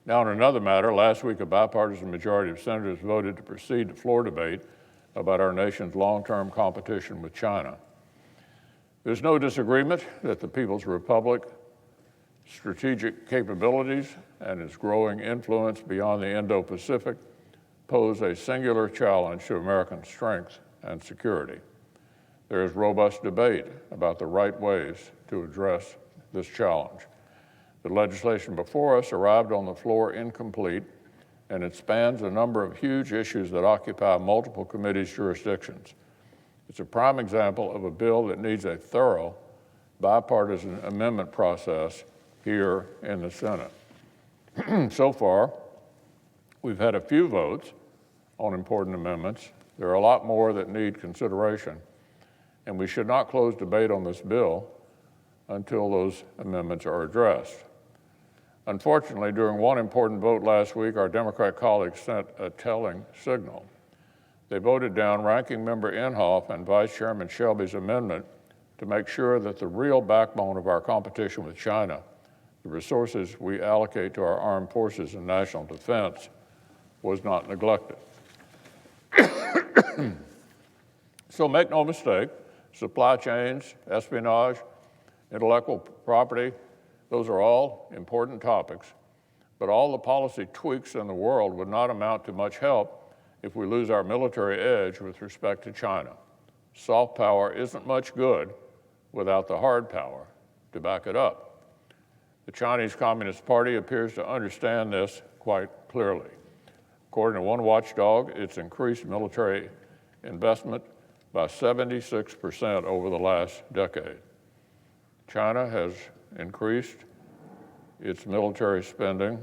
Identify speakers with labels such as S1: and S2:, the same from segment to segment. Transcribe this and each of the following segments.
S1: Now, on another matter, last week a bipartisan majority of senators voted to proceed to floor debate about our nation's long-term competition with China. There's no disagreement that the People's Republic's strategic capabilities and its growing influence beyond the Indo-Pacific pose a singular challenge to American strength and security. There is robust debate about the right ways to address this challenge. The legislation before us arrived on the floor incomplete, and it spans a number of huge issues that occupy multiple committees' jurisdictions. It's a prime example of a bill that needs a thorough bipartisan amendment process here in the Senate. So far, we've had a few votes on important amendments. There are a lot more that need consideration, and we should not close debate on this bill until those amendments are addressed. Unfortunately, during one important vote last week, our Democrat colleagues sent a telling signal. They voted down Ranking Member Inhofe and Vice Chairman Shelby's amendment to make sure that the real backbone of our competition with China, the resources we allocate to our armed forces and national defense, was not neglected. So make no mistake, supply chains, espionage, intellectual property, those are all important topics, but all the policy tweaks in the world would not amount to much help if we lose our military edge with respect to China. Soft power isn't much good without the hard power to back it up. The Chinese Communist Party appears to understand this quite clearly. According to one watchdog, it's increased military investment by 76% over the last decade. China has increased its military spending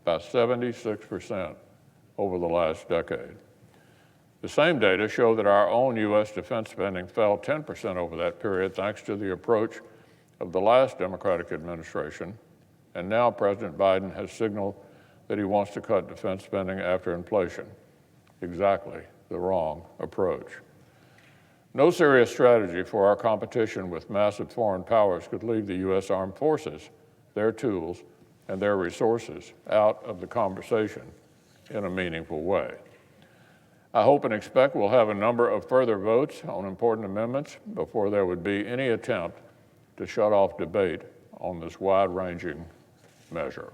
S1: by 76% over the last decade. The same data show that our own U.S. defense spending fell 10% over that period thanks to the approach of the last Democratic administration, and now President Biden has signaled that he wants to cut defense spending after inflation. Exactly the wrong approach. No serious strategy for our competition with massive foreign powers could leave the U.S. Armed Forces, their tools, and their resources out of the conversation in a meaningful way. I hope and expect we'll have a number of further votes on important amendments before there would be any attempt to shut off debate on this wide-ranging measure.